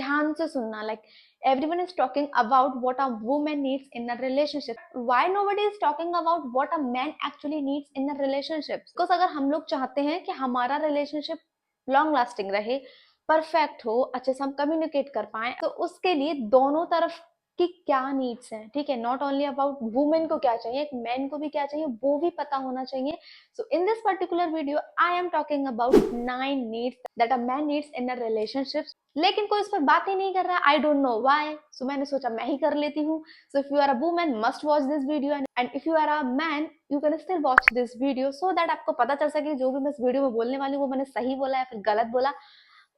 ध्यान से सुनना, like everyone is talking about what a woman needs in a relationship. Why nobody is talking about what a man actually needs in a relationship? Because अगर हम लोग चाहते हैं कि हमारा रिलेशनशिप लॉन्ग लास्टिंग रहे, परफेक्ट हो, अच्छे से हम कम्युनिकेट कर पाए, तो उसके लिए दोनों तरफ कि क्या नीड्स हैं, ठीक है, नॉट ओनली अबाउट वुमेन को क्या चाहिए, एक मैन को भी क्या चाहिए वो भी पता होना चाहिए. So in this particular video I am talking about 9 needs that a man needs in a relationship. लेकिन कोई इस पर बात ही नहीं कर रहा, आई डोंट नो व्हाई. सो मैंने सोचा मैं ही कर लेती हूँ. So if you are a woman must watch this video, and if you are a man you can still watch this video, so that आपको पता चल सके जो भी मैं इस वीडियो में बोलने वाली हूँ वो मैंने सही बोला या फिर गलत बोला.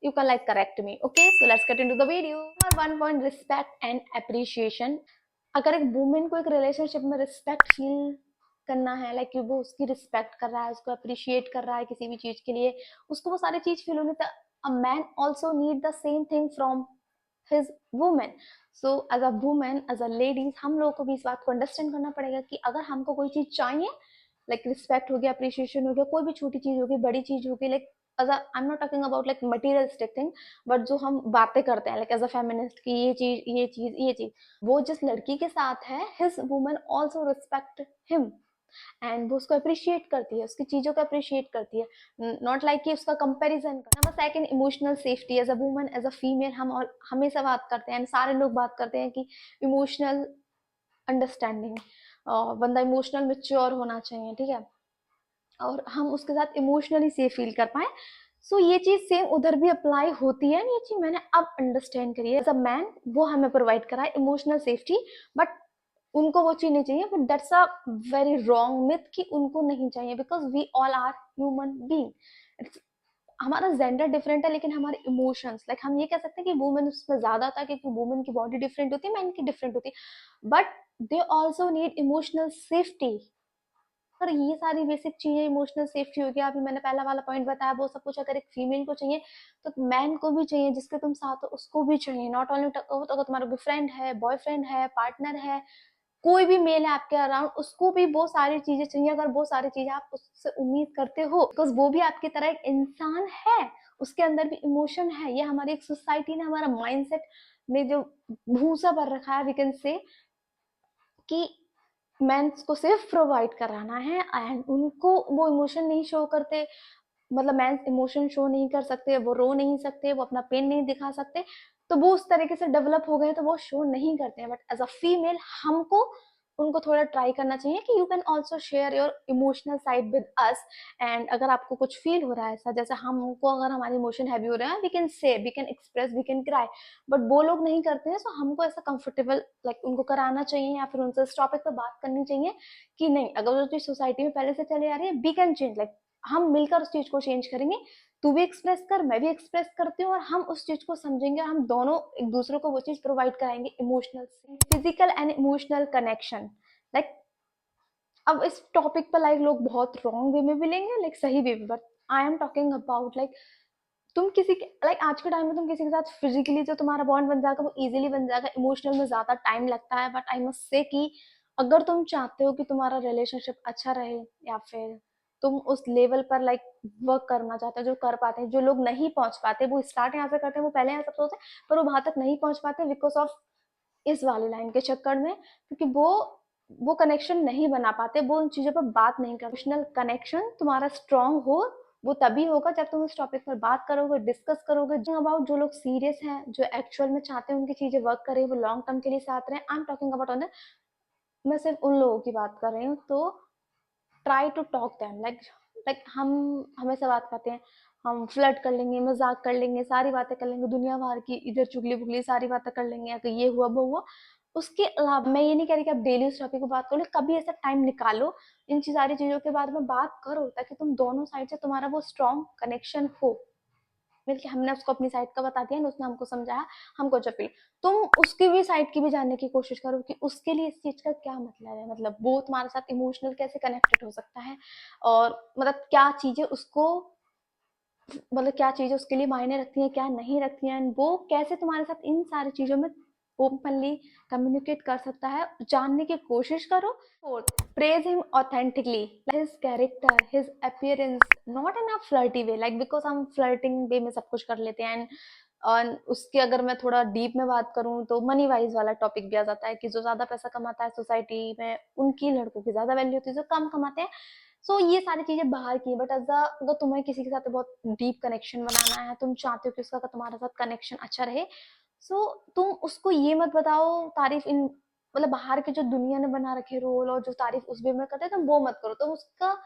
You can like correct me. Okay, so let's get into the video. Number 1 point, respect and appreciation. अगर एक वुमेन को एक रिलेशनशिप में रिस्पेक्ट फील करना है, लाइक वो उसकी रिस्पेक्ट कर रहा है, उसको अप्रिशिएट कर रहा है किसी भी चीज के लिए, उसको वो सारी चीज फील होनी, तो a man also need the same thing from his women. So as a women, as a ladies, हम लोगों को भी इस बात को अंडरस्टैंड करना पड़ेगा कि अगर हमको कोई चीज चाहिए, लाइक रिस्पेक्ट हो गया, अप्रिशिएशन हो गया, कोई भी छोटी चीज होगी, बड़ी चीज होगी, like as a I am not talking about like materialistic thing, but जो हम बातें करते हैं लाइक एज अ फेमिनिस्ट की ये चीज ये चीज ये चीज, वो जिस लड़की के साथ है, his woman also respect him, and वो उसको अप्रिशिएट करती है, उसकी चीजों को अप्रिशिएट करती है, नॉट लाइक कि उसका कंपैरिजन कर. Number second, emotional safety. As a woman, as a female, हम और हमेशा बात करते हैं, सारे लोग बात करते हैं कि इमोशनल अंडरस्टैंडिंग, बंदा इमोशनल मेच्योर होना चाहिए, ठीक है, और हम उसके साथ इमोशनली सेफ फील कर पाए. सो ये चीज सेम उधर भी अप्लाई होती है, ये चीज मैंने अब अंडरस्टैंड करी है. एज अ मैन वो हमें प्रोवाइड करा है इमोशनल सेफ्टी, बट उनको वो चीज नहीं चाहिए, but that's a very wrong myth कि उनको नहीं चाहिए, because we all are human being. हमारा जेंडर डिफरेंट है लेकिन हमारे इमोशंस, लाइक हम ये कह सकते हैं कि वुमेन उसमें ज्यादा था क्योंकि वुमेन की बॉडी डिफरेंट होती है, मैन की डिफरेंट होती है, but they also need emotional safety. और ये सारी बेसिक चीजें, इमोशनल सेफ्टी हो गया, अभी मैंने पहला वाला पॉइंट बताया, वो सब कुछ अगर एक फीमेल को चाहिए तो मैन को भी चाहिए, जिसके तुम साथ हो उसको भी चाहिए. नॉट ओनली तो अगर तुम्हारा फ्रेंड है, बॉयफ्रेंड है, पार्टनर है, कोई भी मेल है आपके अराउंड, उसको भी वो सारी चीजें चाहिए, अगर वो सारी चीजें आप उससे उम्मीद करते हो, बिकॉज वो भी आपकी तरह एक इंसान है, उसके अंदर भी इमोशन है. ये हमारी एक सोसाइटी ने हमारा माइंडसेट में जो भूसा भर रखा है, वी कैन से कि मेंस को सिर्फ प्रोवाइड कराना है, एंड उनको वो इमोशन नहीं शो करते, मतलब मेंस इमोशन शो नहीं कर सकते, वो रो नहीं सकते, वो अपना पेन नहीं दिखा सकते, तो वो उस तरीके से डेवलप हो गए तो वो शो नहीं करते हैं. बट एज अ फीमेल हमको उनको थोड़ा ट्राई करना चाहिए कि you can also share your emotional side with us. And अगर आपको कुछ फील हो रहा है ऐसा, जैसे हमको अगर हमारे इमोशन हैवी हो रहे हैं, we can say, we can express, we can cry, but वो लोग नहीं करते हैं. सो हमको ऐसा कंफर्टेबल लाइक उनको कराना चाहिए, या फिर उनसे इस टॉपिक पर बात करनी चाहिए कि नहीं, अगर वो चीज सोसाइटी में पहले से चले आ रही है, वी कैन चेंज, लाइक हम मिलकर उस चीज को चेंज करेंगे. तू भी एक्सप्रेस कर, मैं भी एक्सप्रेस करती हूँ, और हम उस चीज को समझेंगे, और हम दोनों एक दूसरे को वो चीज प्रोवाइड कराएंगे. Emotional, physical and emotional connection, like अब इस टॉपिक पर लाइक लोग बहुत रॉन्ग वे में भी लेंगे, लाइक सही वे में, but I am talking about like तुम किसी के लाइक आज के टाइम में तुम किसी के साथ फिजिकली जो तुम्हारा बॉन्ड बन जाएगा वो इजीली बन जाएगा, इमोशनल में ज्यादा टाइम लगता है. बट आई मस्ट से कि अगर तुम चाहते हो कि तुम्हारा रिलेशनशिप अच्छा रहे, या फिर तुम उस लेवल पर लाइक वर्क करना चाहते हो जो कर पाते हैं, जो लोग नहीं पहुंच पाते, वो स्टार्ट यहाँ से करते हैं, वो पहले यहाँ सब सोचते हैं पर वो वहां तक नहीं पहुंच पाते बिकॉज ऑफ इस वाली लाइन के चक्कर में, क्योंकि वो कनेक्शन नहीं बना पाते, वो उन चीजों पर बात नहीं कर. इमोशनल कनेक्शन तुम्हारा स्ट्रांग हो, वो तभी होगा जब तुम इस टॉपिक पर बात करोगे, डिस्कस करोगे अबाउट जो लोग सीरियस हैं, जो एक्चुअल में चाहते हैं उनकी चीजें वर्क करें, वो लॉन्ग टर्म के लिए साथ रहे. आई एम टॉकिंग अबाउट ऑन, मैं सिर्फ उन लोगों की बात कर रही हूँ. तो try to talk them, like हम हमेशा बात करते हैं, हम फ्लर्ट कर लेंगे, मजाक कर लेंगे, सारी बातें कर लेंगे, दुनिया भर की इधर चुगली बुगली सारी बातें कर लेंगे, कि ये हुआ वो हुआ. उसके अलावा मैं ये नहीं कह रही कि आप डेली उस टॉपिक पर बात करो, कभी ऐसा टाइम निकालो, इन सारी चीजों के बारे में बात करो, ताकि तुम दोनों साइड से तुम्हारा वो स्ट्रॉन्ग कनेक्शन हो. मिलके हमने उसको अपनी साइड का बता दिया, उसने हमको समझाया, हमको चपी, तुम उसकी भी साइड की भी जानने की कोशिश करो कि उसके लिए इस चीज का क्या मतलब है, मतलब वो तुम्हारे साथ इमोशनल कैसे कनेक्टेड हो सकता है, और मतलब क्या चीजें उसको, मतलब क्या चीजें उसके लिए मायने रखती हैं, क्या नहीं रखती हैं, वो कैसे तुम्हारे साथ इन सारी चीजों में ओपनली कम्युनिकेट कर सकता है, जानने की कोशिश करो. Fourth, praise him authentically, his character, his appearance, not in a flirty way, like because हम flirting way में सब कुछ कर लेते हैं, और उसके अगर मैं थोड़ा डीप में बात करूँ तो मनी वाइज वाला टॉपिक भी आ जाता है कि जो ज़्यादा पैसा कमाता है सोसाइटी में उनकी लड़कों की ज़्यादा वैल्यू होती है, जो कम कमाते हैं। सो ये सारी चीज़ें बाहर की है, बट अगर तुम्हें किसी के साथ बहुत डीप कनेक्शन बनाना है, तुम चाहते हो कि उसका तुम्हारे साथ कनेक्शन अच्छा रहे, सो तुम उसको ये मत बताओ तारीफ इन मतलब बाहर के जो दुनिया ने बना रखे रोल और जो तारीफ उस वे में करते हैं तुम वो मत करो, तुम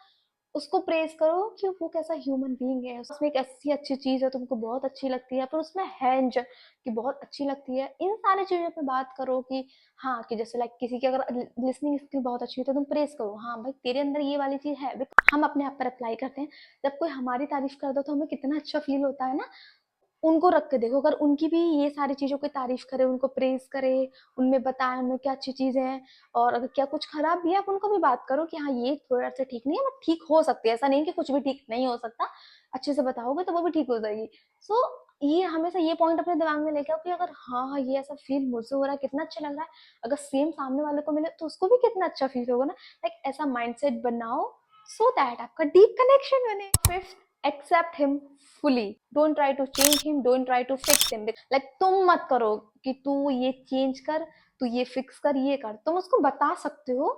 उसको प्रेज करो कि वो कैसा ह्यूमन बीइंग है, उसमें एक ऐसी अच्छी चीज है तुमको बहुत अच्छी लगती है, पर उसमें है कि बहुत अच्छी लगती है, इन सारी चीजों पे बात करो कि हाँ कि जैसे लाइक किसी की अगर लिसनिंग स्किल बहुत अच्छी है तो तुम प्रेज करो, हाँ भाई तेरे अंदर ये वाली चीज है। हम अपने आप पर अप्लाई करते हैं, जब कोई हमारी तारीफ कर दो तो हमें कितना अच्छा फील होता है ना। उनको रख के देखो, अगर उनकी भी ये सारी चीज़ों की तारीफ करे, उनको प्रेज़ करे, उनमें बताएँ उनमें क्या अच्छी चीज़ें हैं और अगर क्या कुछ खराब भी है आप उनको भी बात करो कि हाँ, ये थोड़ा-सा ठीक नहीं है बट ठीक हो सकती है। ऐसा नहीं है कि कुछ भी ठीक नहीं हो सकता, अच्छे से बताओगे तो वो भी ठीक हो जाएगी। सो ये हमेशा ये पॉइंट अपने दिमाग में लेके आओ कि अगर हाँ, हाँ, ये ऐसा फ़ील मुझसे हो रहा है, कितना अच्छा लग रहा है। अगर सेम सामने वाले को मिले तो उसको भी कितना अच्छा फ़ील होगा ना। लाइक ऐसा माइंडसेट बनाओ सो दैट आपका डीप कनेक्शन बने। 5th, accept him fully, don't try to change him, don't try to fix him. Like तुम मत करो कि तू ये चेंज कर, तू ये फिक्स कर, ये कर, तुम उसको बता सकते हो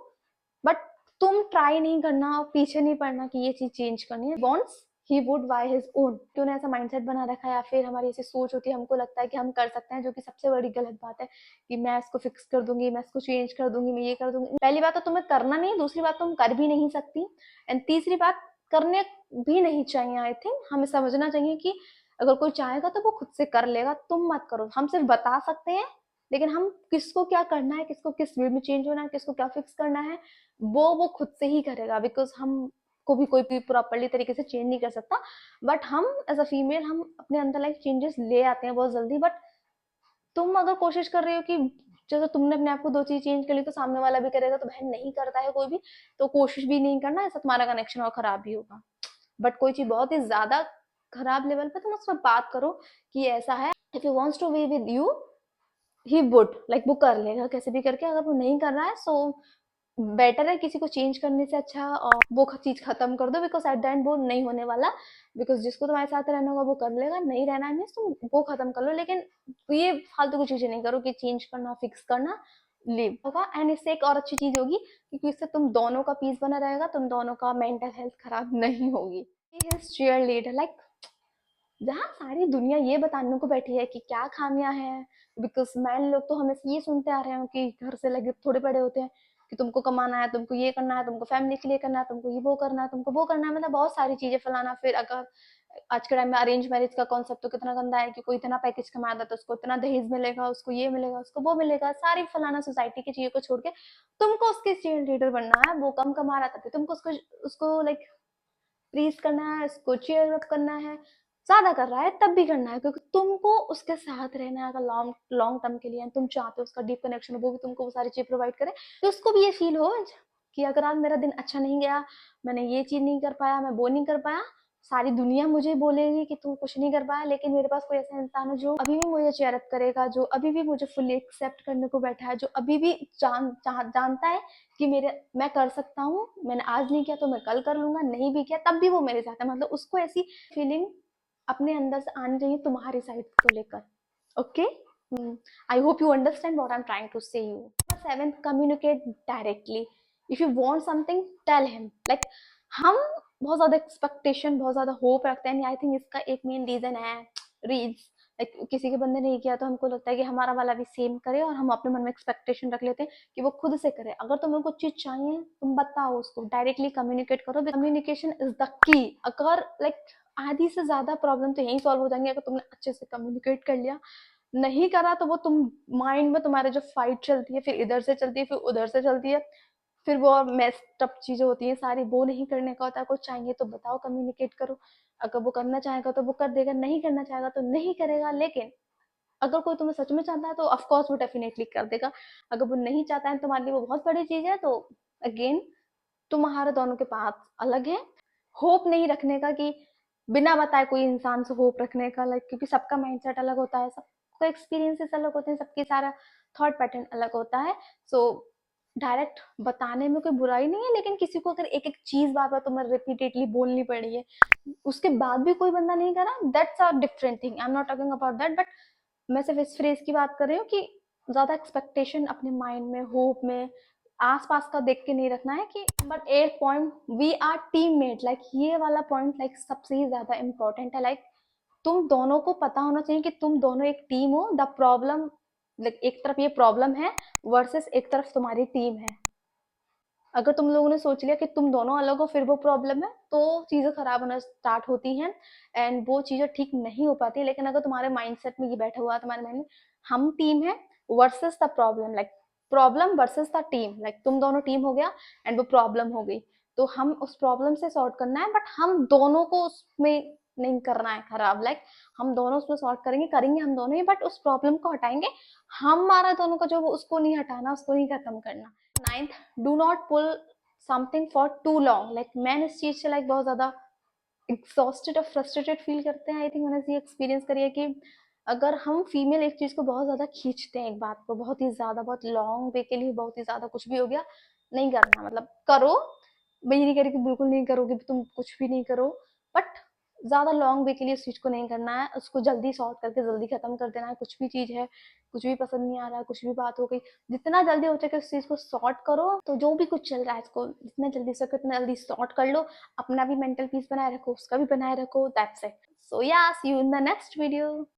बट तुम ट्राई नहीं करना, पीछे नहीं पड़ना कि ये चीज चेंज करनी है। Wants he would by his own, क्यों ने ऐसा माइंडसेट बना रखा है या फिर हमारी ऐसी सोच होती है, हमको लगता है कि हम कर सकते हैं, जो कि सबसे बड़ी गलत बात है कि मैं इसको फिक्स कर दूंगी, मैं इसको चेंज कर दूंगी, मैं ये कर दूंगी। पहली बात तो तुम्हें करना नहीं, दूसरी बात तुम कर भी नहीं सकती, एंड तीसरी बात करने भी नहीं चाहिए। आई थिंक हमें समझना चाहिए कि अगर कोई चाहेगा तो वो खुद से कर लेगा, तुम मत करो। हम सिर्फ बता सकते हैं लेकिन हम किसको क्या करना है, किसको किस वे में चेंज होना है, किसको क्या फिक्स करना है, वो खुद से ही करेगा, बिकॉज हम को भी कोई भी प्रॉपरली तरीके से चेंज नहीं कर सकता। बट हम एज अ फीमेल हम अपने अंदर लाइक चेंजेस ले आते हैं बहुत जल्दी। बट तुम अगर कोशिश कर रही हो कि जैसे तुमने अपने आप को दो चीज चेंज कर ली तो सामने वाला भी करेगा, तो बहन नहीं करता है कोई भी, तो कोशिश भी नहीं करना, ऐसा तुम्हारा कनेक्शन और खराब भी होगा। बट कोई चीज बहुत ही ज्यादा खराब लेवल पे, तुम उसमें बात करो कि ऐसा है, if you wants to be with you he would, like वो कर लेगा कैसे भी करके। अगर वो नहीं कर रहा है सो बेटर है किसी को चेंज करने से अच्छा और वो चीज खत्म कर दो, बिकॉज एट द एंड वो नहीं होने वाला। बिकॉज जिसको तुम्हारे साथ रहना होगा वो कर लेगा, नहीं रहना है तुम वो खत्म कर लो, लेकिन ये फालतू की चीजें नहीं करो कि चेंज करना फिक्स करना लिव होगा। एंड इससे एक और अच्छी चीज होगी क्योंकि इससे तुम दोनों का पीस बना रहेगा, तुम दोनों का मेंटल हेल्थ खराब नहीं होगी। चीयर लीडर, लाइक जहाँ सारी दुनिया ये बताने को बैठी है कि क्या खामियां हैं, बिकॉज मैन लोग तो हमें ये सुनते आ रहे हैं कि घर से लगे थोड़े बड़े होते हैं कि तुमको कमाना है, तुमको ये करना है, तुमको फैमिली के लिए करना है, तुमको ये वो करना है, तुमको वो करना है, मतलब बहुत सारी चीजें फलाना। फिर अगर आज के टाइम में अरेंज मैरिज का कॉन्सेप्ट तो कितना गंदा है कि कोई इतना पैकेज कमाता तो उसको इतना दहेज मिलेगा, उसको ये मिलेगा, उसको वो मिलेगा, सारी फलाना सोसाइटी की चीजों को छोड़ के तुमको उसके चीयर लीडर बनना है। वो कम कमा रहा था फिर तुमको उसको उसको लाइक प्लीज करना है, उसको चीयर अप करना है, ज्यादा कर रहा है तब भी करना है, क्योंकि तुमको उसके साथ रहना है अगर लॉन्ग लॉन्ग टर्म के लिए तुम चाहते हो उसका डीप कनेक्शन हो, वो भी तुमको वो सारी चीज प्रोवाइड करे, तो उसको भी ये फील हो कि अगर आज मेरा दिन अच्छा नहीं गया, मैंने ये चीज नहीं कर पाया, मैं वो नहीं कर पाया, सारी दुनिया मुझे बोलेगी कि तू कुछ नहीं कर पाया, लेकिन मेरे पास कोई ऐसा इंसान है जो अभी भी मुझे चेयर अप करेगा, जो अभी भी मुझे फुल्ली एक्सेप्ट करने को बैठा है, जो अभी भी जानता है कि मेरे मैं कर सकता हूँ, मैंने आज नहीं किया तो मैं कल कर लूंगा, नहीं भी किया तब भी वो मेरे साथ है। मतलब उसको ऐसी फीलिंग अपने अंदर से आनी चाहिए तुम्हारी साइड को लेकर। Okay, I hope you understand what I am trying to say you. 7th, communicate directly. If you want something tell him. Like हम बहुत ज्यादा एक्सपेक्टेशन, बहुत ज्यादा होप रखते हैं, आई थिंक इसका एक मेन रीजन है रील्स। लाइक किसी के बंदे ने किया तो हमको लगता है कि हमारा वाला भी सेम करे, और हम अपने मन में एक्सपेक्टेशन रख लेते हैं कि वो खुद से करे। अगर तुम्हें कुछ चीज चाहिए तुम बताओ उसको, डायरेक्टली कम्युनिकेट करो, कम्युनिकेशन इज द की। अगर लाइक आधी से ज्यादा प्रॉब्लम तो यही सॉल्व हो जाएंगे अगर तुमने अच्छे से कम्युनिकेट कर लिया। नहीं करा तो वो तुम माइंड में तुम्हारे जो फाइट चलती है, फिर इधर से चलती है, फिर उधर से चलती है, फिर वो और मेस्ड अप चीजें होती हैं सारी, वो नहीं करने का होता है। कुछ चाहिए तो बताओ, कम्युनिकेट करो। अगर वो करना चाहेगा तो वो कर देगा, नहीं करना चाहेगा तो नहीं करेगा। लेकिन अगर कोई तुम्हें सच में चाहता है तो ऑफ कोर्स वो डेफिनेटली कर देगा। अगर वो नहीं चाहता है तुम्हारे लिए वो बहुत बड़ी चीज है, तो अगेन तुम्हारे दोनों के पाथ अलग है। होप नहीं रखने का कि बिना बताए कोई इंसान से होप रखने का, लाइक क्योंकि सबका माइंडसेट अलग होता है, सबका एक्सपीरियंसेस अलग होते हैं, सबके सारा थॉट पैटर्न अलग होता है। सो डायरेक्ट बताने में कोई बुराई नहीं है, लेकिन किसी को अगर एक एक चीज बार बार तुम्हें रिपीटेडली बोलनी पड़ी है, उसके बाद भी कोई बंदा नहीं करा, that's a different thing, I am not talking about that. But मैं सिर्फ इस फ्रेज की बात कर रही हूँ कि ज्यादा एक्सपेक्टेशन अपने माइंड में, होप में, आसपास का देख के नहीं रखना है कि। बट एक point, we are teammate, like ये वाला पॉइंट लाइक सबसे ही ज्यादा इंपॉर्टेंट है। लाइक तुम दोनों को पता होना चाहिए कि तुम दोनों एक टीम हो। द प्रॉब्लम, लाइक एक तरफ ये प्रॉब्लम है वर्सेस एक तरफ तुम्हारी टीम है। अगर तुम लोगों ने सोच लिया कि तुम दोनों अलग हो फिर वो प्रॉब्लम है, तो चीजें खराब होना स्टार्ट होती हैं एंड वो चीजें ठीक नहीं हो पाती। लेकिन अगर तुम्हारे माइंडसेट में ये बैठा हुआ है तुम्हारे माइंड में, हम टीम है versus the problem, like problem versus the team, like तुम दोनों टीम हो गया एंड वो प्रॉब्लम हो गई, तो हम उस प्रॉब्लम से सॉर्ट करना है, बट हम दोनों को उसमें नहीं करना है खराब। लाइक हम दोनों उसमें सॉर्ट करेंगे करेंगे हम दोनों ही, बट उस प्रॉब्लम को हटाएंगे। हमारा दोनों का जो उसको नहीं हटाना, उसको नहीं खत्म करना। Ninth, do not pull something for too long. Like मैंने इस चीज से लाइक बहुत ज्यादा एग्जॉस्टेड और फ्रस्ट्रेटेड फील करते हैं। आई थिंक मैंने ये एक्सपीरियंस करी है कि अगर हम फीमेल एक चीज को बहुत ज्यादा खींचते हैं, एक बात को बहुत ही ज्यादा, बहुत लॉन्ग वे के लिए, बहुत ही ज्यादा कुछ भी हो गया, नहीं करना। मतलब करो, मैं ये नहीं कह रही कि बिल्कुल नहीं करोगे, तुम कुछ भी नहीं करो, बट ज्यादा लॉन्ग वे के लिए उस चीज को नहीं करना है। उसको जल्दी सॉर्ट करके जल्दी खत्म कर देना है। कुछ भी चीज है, कुछ भी पसंद नहीं आ रहा, कुछ भी बात हो गई, जितना जल्दी हो सके उस चीज को सॉर्ट करो। तो जो भी कुछ चल रहा है इसको जितना जल्दी हो सके उतना जल्दी सॉर्ट कर लो। अपना भी मेंटल पीस बनाए रखो, उसका भी बनाए रखो। That's it. So yeah, see you in the next video.